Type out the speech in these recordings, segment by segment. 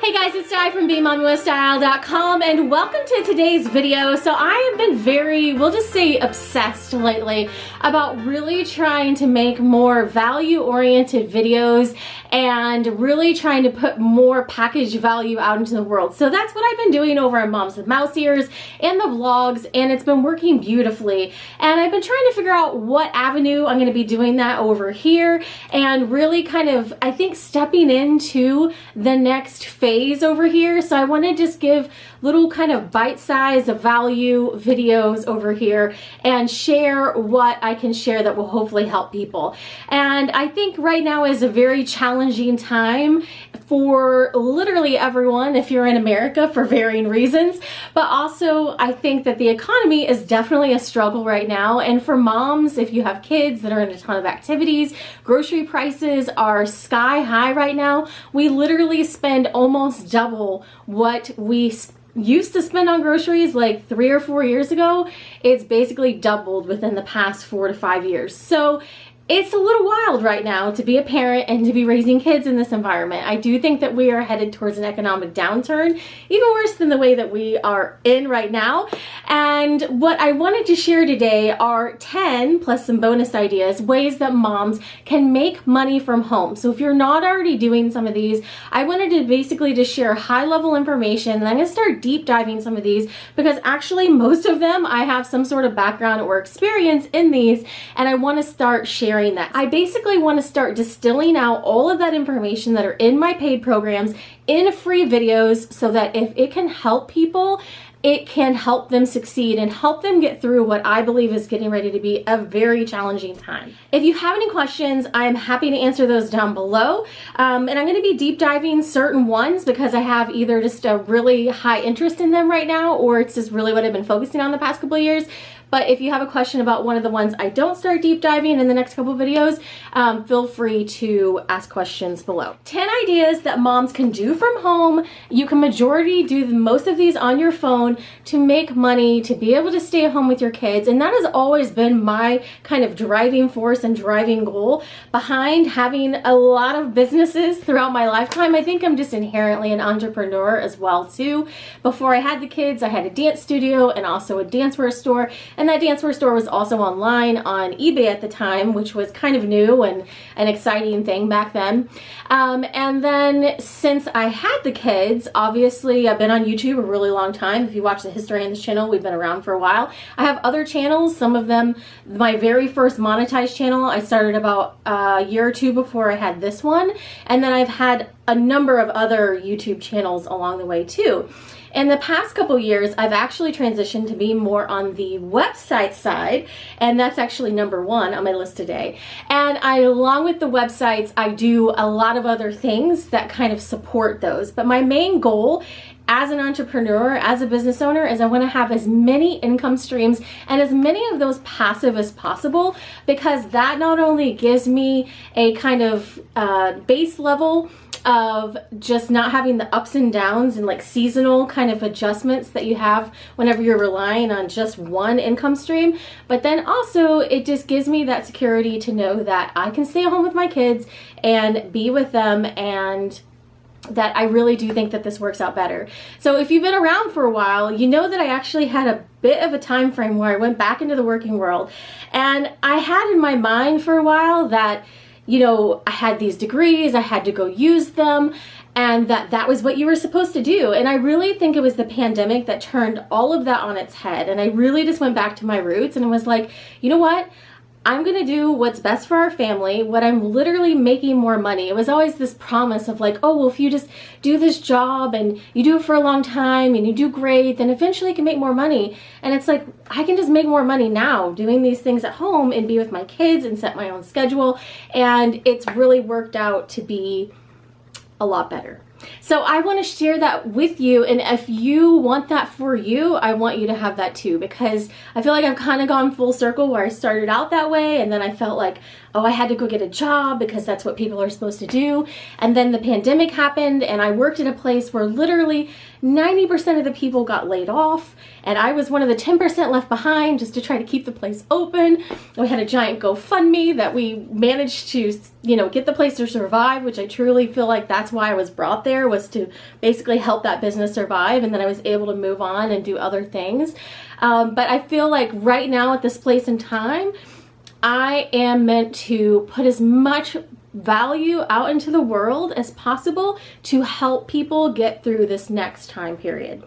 Hey guys, it's Di from BeMommyWithStyle.com and welcome to today's video. So I have been very, we'll just say obsessed lately about really trying to make more value-oriented videos and really trying to put more package value out into the world. So that's what I've been doing over on Moms with Mouse Ears and the vlogs, and it's been working beautifully. And I've been trying to figure out what avenue I'm going to be doing that over here and really kind of, I think, stepping into the next phase over here. So I want to just give little kind of bite-sized value videos over here and share what I can share that will hopefully help people. And I think right now is a very challenging time for literally everyone if you're in America for varying reasons, but also I think that the economy is definitely a struggle right now. And for moms, if you have kids that are in a ton of activities, grocery prices are sky high right now. We literally spend almost double what we used to spend on groceries like 3 or 4 years ago. It's basically doubled within the past 4 to 5 years. So it's a little wild right now to be a parent and to be raising kids in this environment. I do think that we are headed towards an economic downturn, even worse than the way that we are in right now. And what I wanted to share today are 10 plus some bonus ideas, ways that moms can make money from home. So if you're not already doing some of these, I wanted to basically just share high level information, and I'm going to start deep diving some of these because actually most of them I have some sort of background or experience in these, and I want to start sharing that. I basically want to start distilling out all of that information that are in my paid programs in free videos so that if it can help people, it can help them succeed and help them get through what I believe is getting ready to be a very challenging time. If you have any questions, I am happy to answer those down below. And I'm going to be deep diving certain ones because I have either just a really high interest in them right now, or it's just really what I've been focusing on the past couple of years. But if you have a question about one of the ones I don't start deep diving in the next couple of videos, feel free to ask questions below. 10 ideas that moms can do from home. You can majority do most of these on your phone to make money, to be able to stay at home with your kids. And that has always been my kind of driving force and driving goal behind having a lot of businesses throughout my lifetime. I think I'm just inherently an entrepreneur as well too. Before I had the kids, I had a dance studio and also a dancewear store. And that dancewear store was also online on eBay at the time, which was kind of new and an exciting thing back then. And then since I had the kids, obviously I've been on YouTube a really long time. If you watch the history on this channel, we've been around for a while. I have other channels, some of them, my very first monetized channel, I started about a year or two before I had this one. And then I've had a number of other YouTube channels along the way too. In the past couple years, I've actually transitioned to be more on the website side, and that's actually number 1 on my list today. And along with the websites, I do a lot of other things that kind of support those. But my main goal as an entrepreneur, as a business owner, is I want to have as many income streams and as many of those passive as possible, because that not only gives me a kind of base level of just not having the ups and downs and like seasonal kind of adjustments that you have whenever you're relying on just one income stream, but then also it just gives me that security to know that I can stay at home with my kids and be with them, and that I really do think that this works out better. So if you've been around for a while, you know that I actually had a bit of a time frame where I went back into the working world, and I had in my mind for a while that, you know, I had these degrees, I had to go use them, and that was what you were supposed to do. And I really think it was the pandemic that turned all of that on its head. And I really just went back to my roots and was like, you know what? I'm gonna do what's best for our family, what I'm literally making more money. It was always this promise of like, oh, well, if you just do this job and you do it for a long time and you do great, then eventually you can make more money. And it's like, I can just make more money now doing these things at home and be with my kids and set my own schedule. And it's really worked out to be a lot better. So I want to share that with you, and if you want that for you, I want you to have that too, because I feel like I've kind of gone full circle where I started out that way, and then I felt like, oh, I had to go get a job because that's what people are supposed to do. And then the pandemic happened, and I worked at a place where literally 90% of the people got laid off, and I was one of the 10% left behind just to try to keep the place open. We had a giant GoFundMe that we managed to, you know, get the place to survive, which I truly feel like that's why I was brought there was to basically help that business survive, and then I was able to move on and do other things. But I feel like right now at this place in time, I am meant to put as much value out into the world as possible to help people get through this next time period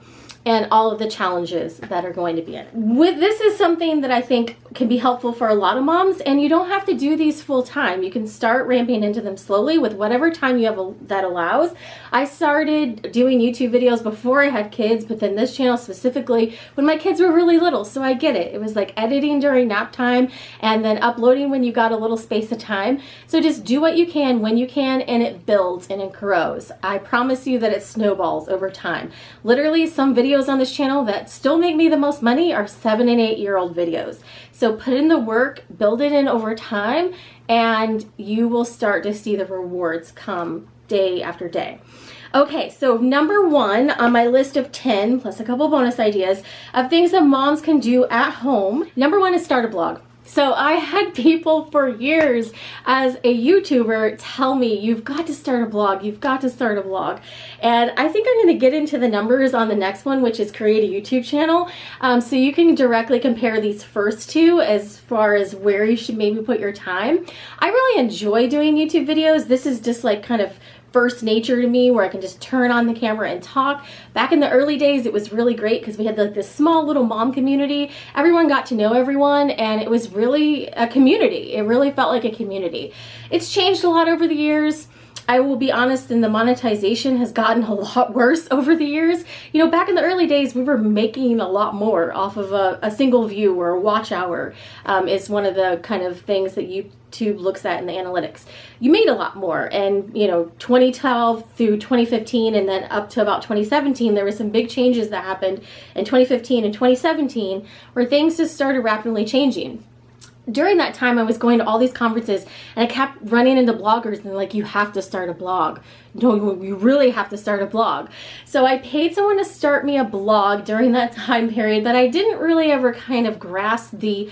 and all of the challenges that are going to be in it. This is something that I think can be helpful for a lot of moms, and you don't have to do these full time. You can start ramping into them slowly with whatever time you have that allows. I started doing YouTube videos before I had kids, but then this channel specifically when my kids were really little, so I get it. It was like editing during nap time and then uploading when you got a little space of time. So just do what you can when you can, and it builds and it grows. I promise you that it snowballs over time. Literally, some videos on this channel that still make me the most money are 7 and 8 year old videos. So put in the work, build it in over time, and you will start to see the rewards come day after day. Okay, so number 1 on my list of 10, plus a couple bonus ideas of things that moms can do at home. Number 1 is start a blog. So I had people for years as a YouTuber tell me, you've got to start a blog, you've got to start a blog. And I think I'm going to get into the numbers on the next one, which is create a YouTube channel. So you can directly compare these first two as far as where you should maybe put your time. I really enjoy doing YouTube videos. This is just like kind of first nature to me, where I can just turn on the camera and talk. Back in the early days, it was really great because we had like this small little mom community. Everyone got to know everyone, and it was really a community. It really felt like a community. It's changed a lot over the years. I will be honest, and the monetization has gotten a lot worse over the years. You know, back in the early days, we were making a lot more off of a single view or a watch hour is one of the kind of things that YouTube looks at in the analytics. You made a lot more, and you know, 2012 through 2015 and then up to about 2017, there were some big changes that happened in 2015 and 2017 where things just started rapidly changing. During that time, I was going to all these conferences, and I kept running into bloggers, and they're like, you have to start a blog. No, you really have to start a blog. So I paid someone to start me a blog during that time period, but I didn't really ever kind of grasp the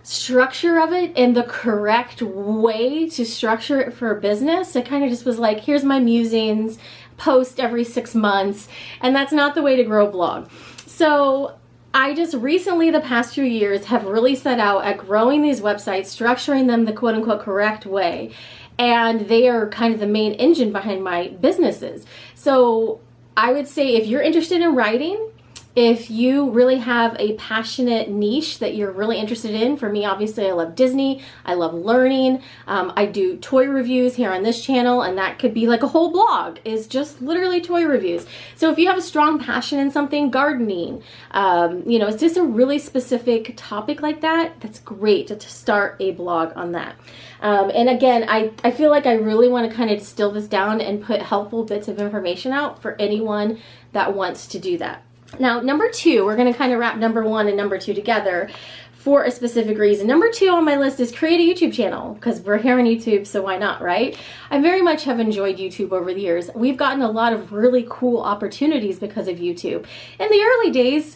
structure of it and the correct way to structure it for a business. It kind of just was like, here's my musings, post every 6 months, and that's not the way to grow a blog. So I just recently, the past few years, have really set out at growing these websites, structuring them the quote-unquote correct way, and they are kind of the main engine behind my businesses. So I would say if you're interested in writing, if you really have a passionate niche that you're really interested in, for me, obviously, I love Disney, I love learning, I do toy reviews here on this channel, and that could be like a whole blog, is just literally toy reviews. So if you have a strong passion in something, gardening, you know, it's just a really specific topic like that, that's great to start a blog on that. And again, I feel like I really want to kind of distill this down and put helpful bits of information out for anyone that wants to do that. Now, number 2, we're going to kind of wrap number 1 and number 2 together for a specific reason. Number 2 on my list is create a YouTube channel, because we're here on YouTube, so why not, right? I very much have enjoyed YouTube over the years. We've gotten a lot of really cool opportunities because of YouTube. In the early days,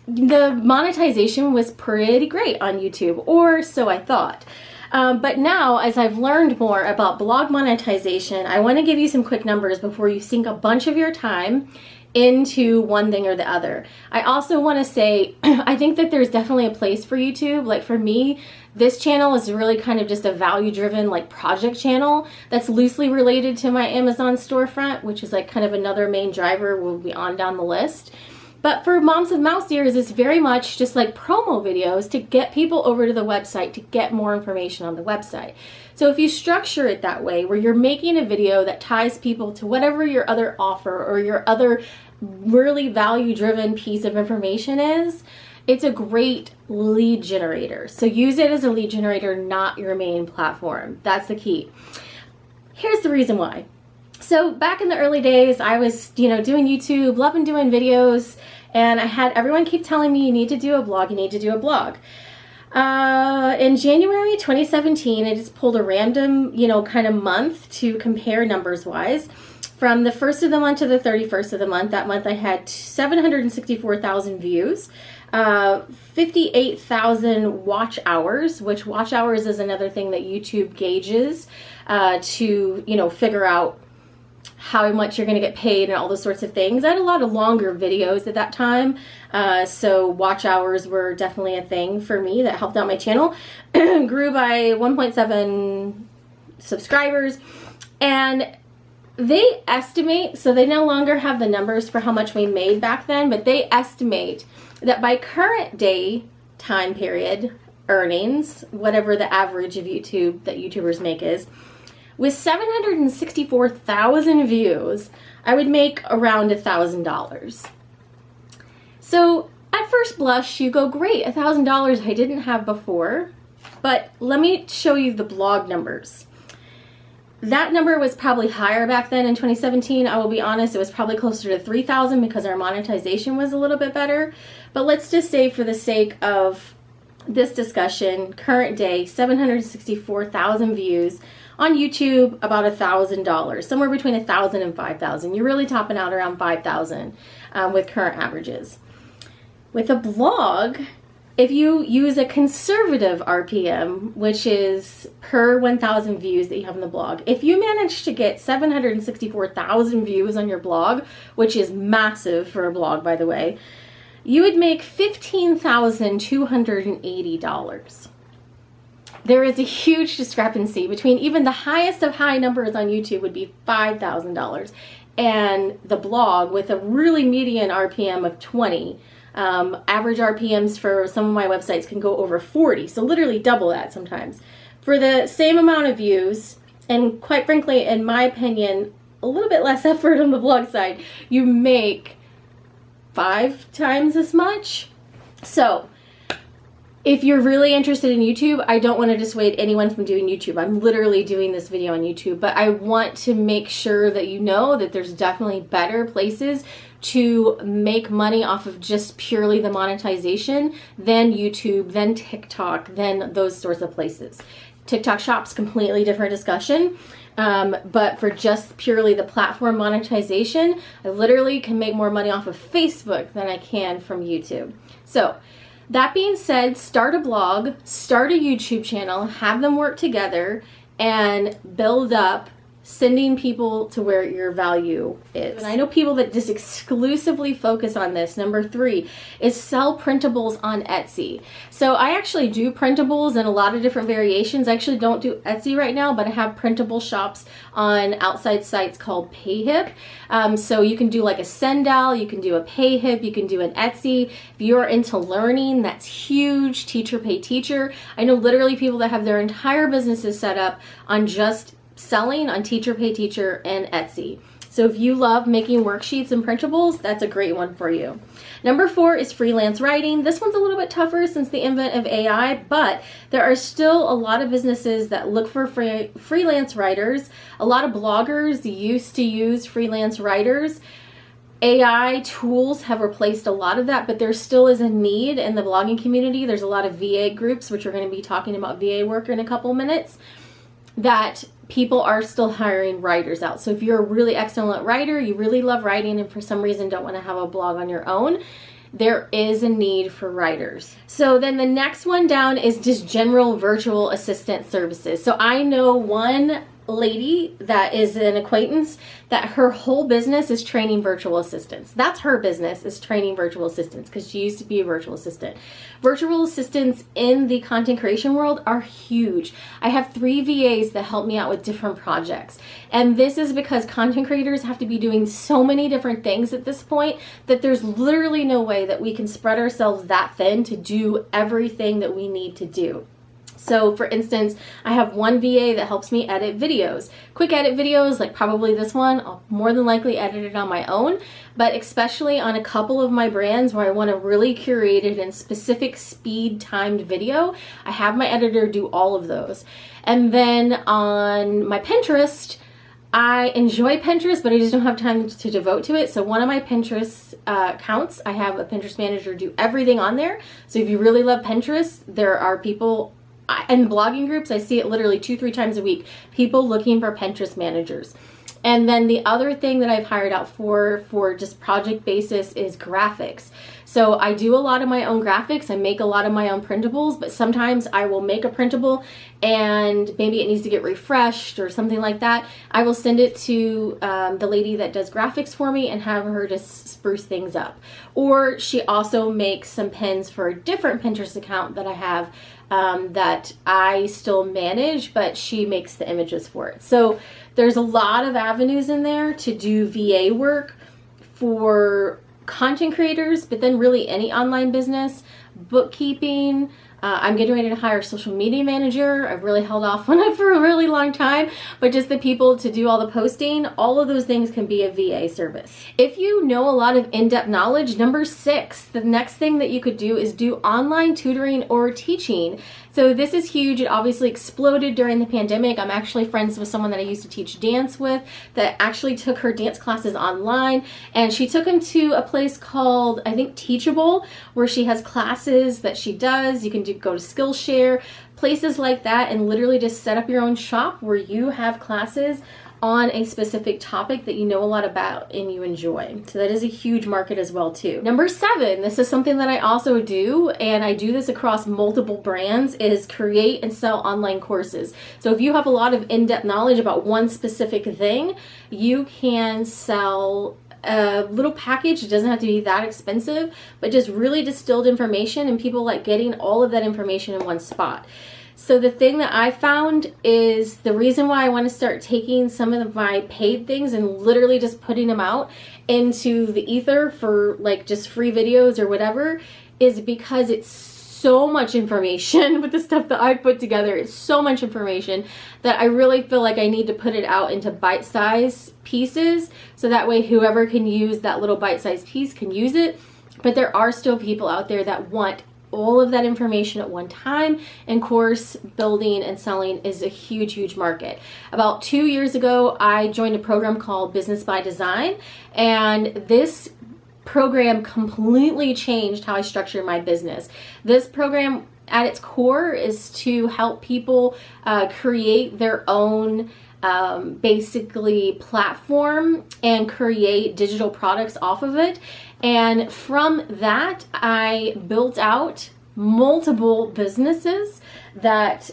the monetization was pretty great on YouTube, or so I thought. But now, as I've learned more about blog monetization, I want to give you some quick numbers before you sink a bunch of your time into one thing or the other. I also want to say, I think that there's definitely a place for YouTube. Like for me, this channel is really kind of just a value-driven like project channel that's loosely related to my Amazon storefront, which is like kind of another main driver we'll be on down the list. But for Moms with Mouse Ears, it's very much just like promo videos to get people over to the website to get more information on the website. So if you structure it that way, where you're making a video that ties people to whatever your other offer or your other really value-driven piece of information is, it's a great lead generator. So use it as a lead generator, not your main platform. That's the key. Here's the reason why. So back in the early days, I was, you know, doing YouTube, loving doing videos, and I had everyone keep telling me, you need to do a blog, you need to do a blog. In January 2017, I just pulled a random, you know, kind of month to compare numbers wise. From the 1st of the month to the 31st of the month, that month I had 764,000 views, 58,000 watch hours, which watch hours is another thing that YouTube gauges to, you know, figure out how much you're going to get paid and all those sorts of things. I had a lot of longer videos at that time, so watch hours were definitely a thing for me that helped out my channel. Grew by 1.7 subscribers, and they estimate, so they no longer have the numbers for how much we made back then, but they estimate that by current day time period earnings, whatever the average of YouTube that YouTubers make is, with 764,000 views, I would make around $1,000. So at first blush, you go, great, $1,000 I didn't have before, but let me show you the blog numbers. That number was probably higher back then in 2017. I will be honest, it was probably closer to 3,000 because our monetization was a little bit better. But let's just say, for the sake of this discussion, current day, 764,000 views. On YouTube, about $1,000, somewhere between $1,000 and $5,000. You're really topping out around $5,000 with current averages. With a blog, if you use a conservative RPM, which is per 1,000 views that you have on the blog, if you manage to get 764,000 views on your blog, which is massive for a blog, by the way, you would make $15,280. There is a huge discrepancy between even the highest of high numbers on YouTube would be $5,000 and the blog with a really median RPM of 20. Average RPMs for some of my websites can go over 40, so literally double that sometimes. For the same amount of views, and quite frankly, in my opinion, a little bit less effort on the blog side, you make 5 times as much. So if you're really interested in YouTube, I don't want to dissuade anyone from doing YouTube. I'm literally doing this video on YouTube, but I want to make sure that you know that there's definitely better places to make money off of just purely the monetization than YouTube, than TikTok, than those sorts of places. TikTok Shop's completely different discussion. But for just purely the platform monetization, I literally can make more money off of Facebook than I can from YouTube. So that being said, start a blog, start a YouTube channel, have them work together, and build up sending people to where your value is. And I know people that just exclusively focus on this. Number 3 is sell printables on Etsy. So I actually do printables in a lot of different variations. I actually don't do Etsy right now, but I have printable shops on outside sites called Payhip. So you can do like a Sendal, you can do a Payhip, you can do an Etsy. If you're into learning, that's huge. Teacher pay teacher. I know literally people that have their entire businesses set up on just selling on Teacher Pay Teacher and Etsy. So if you love making worksheets and printables, that's a great one for you. Number 4 is freelance writing. This one's a little bit tougher since the advent of AI, but there are still a lot of businesses that look for freelance writers. A lot of bloggers used to use freelance writers. AI tools have replaced a lot of that, but there still is a need in the blogging community. There's a lot of VA groups, which we're going to be talking about VA work in a couple minutes, that people are still hiring writers out. So if you're a really excellent writer, you really love writing, and for some reason don't want to have a blog on your own, there is a need for writers. So then the next one down is just general virtual assistant services. So I know one lady that is an acquaintance that her whole business is training virtual assistants. That's her business, is training virtual assistants, because she used to be a virtual assistant. Virtual assistants in the content creation world are huge. I have 3 VAs that help me out with different projects. And this is because content creators have to be doing so many different things at this point that there's literally no way that we can spread ourselves that thin to do everything that we need to do. So for instance, I have one VA that helps me edit videos. Quick edit videos, like probably this one, I'll more than likely edit it on my own, but especially on a couple of my brands where I want a really curated and specific speed timed video, I have my editor do all of those. And then on my Pinterest, I enjoy Pinterest, but I just don't have time to devote to it. So one of my Pinterest accounts, I have a Pinterest manager do everything on there. So if you really love Pinterest, there are people in the blogging groups, I see it literally 2-3 times a week, people looking for Pinterest managers. And then the other thing that I've hired out for just project basis is graphics. So I do a lot of my own graphics. I make a lot of my own printables, but sometimes I will make a printable and maybe it needs to get refreshed or something like that. I will send it to the lady that does graphics for me and have her just spruce things up. Or she also makes some pins for a different Pinterest account that I have that I still manage, but she makes the images for it. So there's a lot of avenues in there to do VA work for content creators, but then really any online business, bookkeeping. I'm getting ready to hire a social media manager. I've really held off on it for a really long time, but just the people to do all the posting, all of those things can be a VA service. If you know a lot of in-depth knowledge, number 6, the next thing that you could do is do online tutoring or teaching. So this is huge. It obviously exploded during the pandemic. I'm actually friends with someone that I used to teach dance with that actually took her dance classes online, and she took them to a place called, I think, Teachable, where she has classes that she does. You can go to Skillshare, places like that, and literally just set up your own shop where you have classes on a specific topic that you know a lot about and you enjoy. So that is a huge market as well too. Number 7, this is something that I also do, and I do this across multiple brands, is create and sell online courses. So if you have a lot of in-depth knowledge about one specific thing, you can sell a little package. It doesn't have to be that expensive, but just really distilled information, and people like getting all of that information in one spot. So the thing that I found is the reason why I want to start taking some of my paid things and literally just putting them out into the ether for like just free videos or whatever is because it's so much information with the stuff that I put together. It's so much information that I really feel like I need to put it out into bite-sized pieces so that way whoever can use that little bite-sized piece can use it. But there are still people out there that want all of that information at one time, and course building and selling is a huge, huge market. About 2 years ago, I joined a program called Business by Design, and this program completely changed how I structure my business. This program at its core is to help people create their own basically platform and create digital products off of it. And from that, I built out multiple businesses that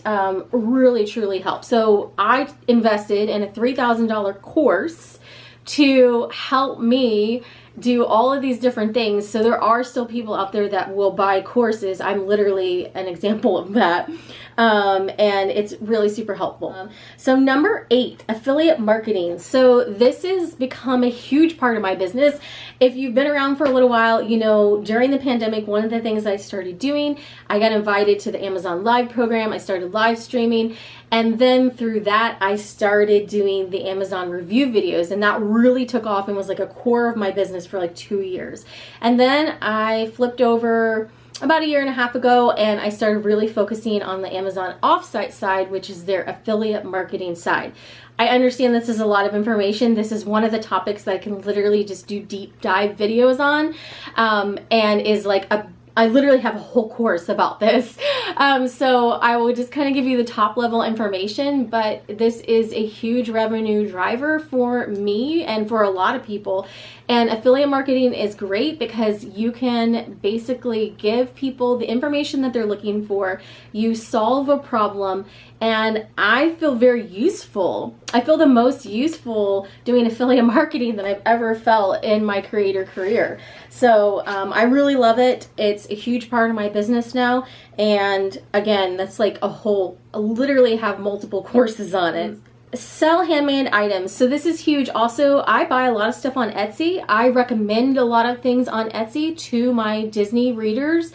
really truly help. So I invested in a $3,000 course to help me do all of these different things. So there are still people out there that will buy courses. I'm literally an example of that. And it's really super helpful. So number 8, affiliate marketing. So this has become a huge part of my business. If you've been around for a little while, you know, during the pandemic, one of the things I started doing, I got invited to the Amazon Live program. I started live streaming. And then through that, I started doing the Amazon review videos, and that really took off and was like a core of my business for like 2 years. And then I flipped over about 1.5 years ago, and I started really focusing on the Amazon offsite side, which is their affiliate marketing side. I understand this is a lot of information. This is one of the topics that I can literally just do deep dive videos on, and is like I literally have a whole course about this. So I will just kind of give you the top level information, but this is a huge revenue driver for me and for a lot of people. And affiliate marketing is great because you can basically give people the information that they're looking for. You solve a problem, and I feel very useful. I feel the most useful doing affiliate marketing that I've ever felt in my creator career. So I really love it. It's a huge part of my business now. And again, that's like I literally have multiple courses on it. Sell handmade items. So this is huge. Also, I buy a lot of stuff on Etsy. I recommend a lot of things on Etsy to my Disney readers,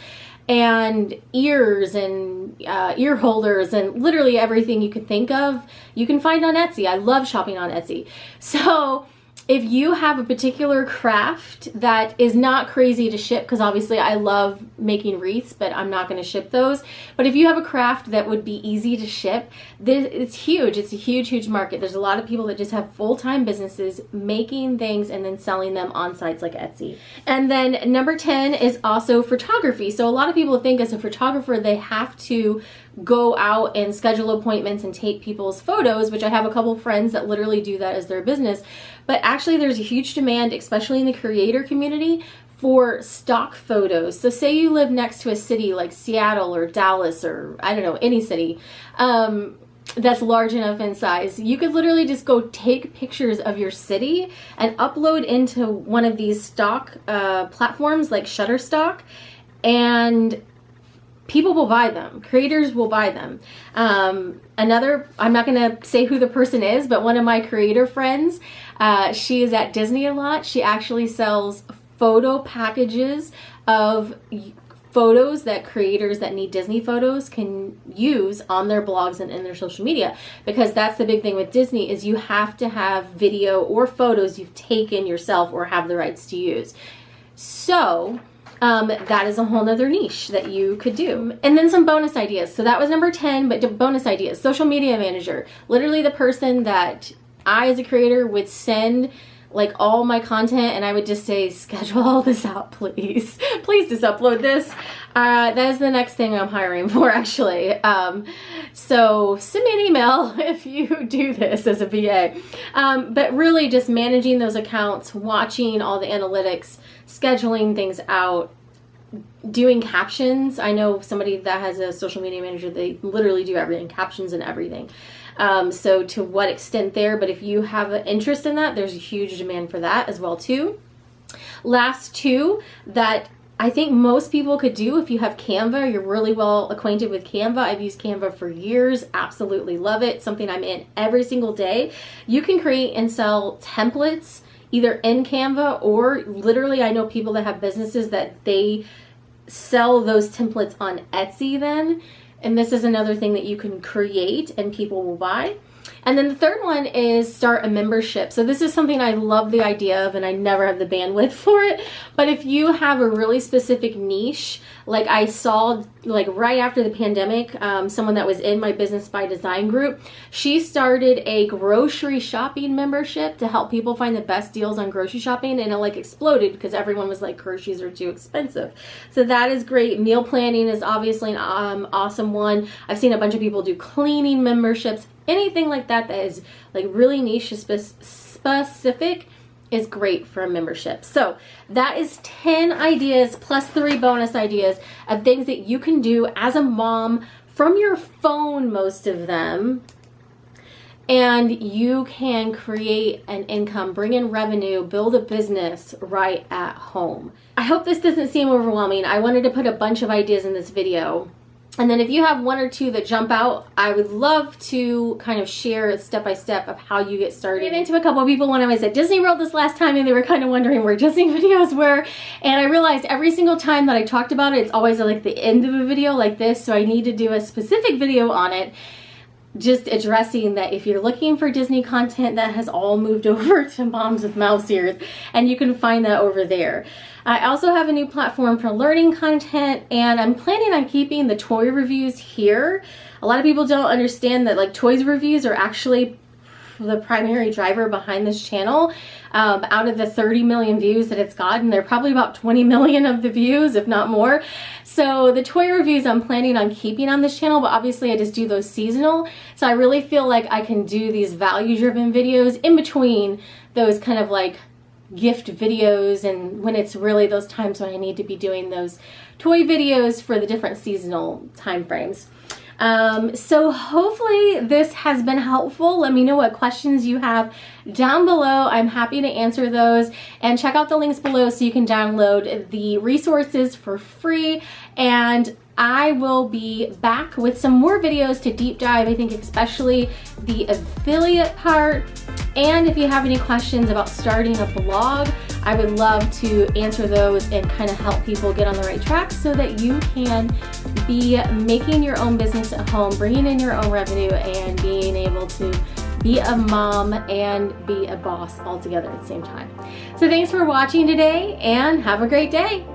and ears and ear holders and literally everything you could think of, you can find on Etsy. I love shopping on Etsy. So If you have a particular craft that is not crazy to ship, because obviously I love making wreaths, but I'm not going to ship those. But if you have a craft that would be easy to ship, it's huge. It's a huge, huge market. There's a lot of people that just have full-time businesses making things and then selling them on sites like Etsy. And then number 10 is also photography. So a lot of people think as a photographer, they have to go out and schedule appointments and take people's photos, which I have a couple friends that literally do that as their business. But actually there's a huge demand, especially in the creator community, for stock photos. So say you live next to a city like Seattle or Dallas or I don't know, any city that's large enough in size. You could literally just go take pictures of your city and upload into one of these stock platforms like Shutterstock, and people will buy them. Creators will buy them. I'm not going to say who the person is, but one of my creator friends, she is at Disney a lot. She actually sells photo packages of photos that creators that need Disney photos can use on their blogs and in their social media, because that's the big thing with Disney is you have to have video or photos you've taken yourself or have the rights to use. So that is a whole nother niche that you could do. And then some bonus ideas. So that was number 10, but bonus ideas. Social media manager. Literally the person that I as a creator would send like all my content and I would just say, schedule all this out, please. Please just upload this. That is the next thing I'm hiring for, actually. So send me an email if you do this as a VA. But really just managing those accounts, watching all the analytics, scheduling things out, doing captions. I know somebody that has a social media manager, they literally do everything, captions and everything. So to what extent there, but if you have an interest in that, there's a huge demand for that as well too. Last two that I think most people could do if you have Canva, you're really well acquainted with Canva. I've used Canva for years, absolutely love it. Something I'm in every single day. You can create and sell templates either in Canva or literally I know people that have businesses that they sell those templates on Etsy then. And this is another thing that you can create and people will buy. And then the third one is start a membership. So this is something I love the idea of and I never have the bandwidth for it. But if you have a really specific niche, like I saw like right after the pandemic, someone that was in my Business by Design group, she started a grocery shopping membership to help people find the best deals on grocery shopping, and it like exploded because everyone was like, groceries are too expensive. So that is great. Meal planning is obviously an awesome one. I've seen a bunch of people do cleaning memberships. Anything like that that is like really niche specific is great for a membership. So that is 10 ideas plus 3 bonus ideas of things that you can do as a mom from your phone, most of them, and you can create an income, bring in revenue, build a business right at home. I hope this doesn't seem overwhelming. I wanted to put a bunch of ideas in this video. And then if you have one or two that jump out, I would love to kind of share step-by-step of how you get started. I ran into a couple of people when I was at Disney World this last time and they were kind of wondering where Disney videos were. And I realized every single time that I talked about it, it's always at like the end of a video like this. So I need to do a specific video on it, just addressing that if you're looking for Disney content, that has all moved over to Moms with Mouse Ears, and you can find that over there. I also have a new platform for learning content, and I'm planning on keeping the toy reviews here. A lot of people don't understand that like toys reviews are actually the primary driver behind this channel. Out of the 30 million views that it's gotten, they're probably about 20 million of the views, if not more. So the toy reviews I'm planning on keeping on this channel, but obviously I just do those seasonal. So I really feel like I can do these value-driven videos in between those kind of like gift videos and when it's really those times when I need to be doing those toy videos for the different seasonal time frames. So hopefully this has been helpful. Let me know what questions you have down below. I'm happy to answer those, and check out the links below so you can download the resources for free. And I will be back with some more videos to deep dive, I think especially the affiliate part. And if you have any questions about starting a blog, I would love to answer those and kind of help people get on the right track so that you can be making your own business at home, bringing in your own revenue, and being able to be a mom and be a boss all together at the same time. So thanks for watching today and have a great day.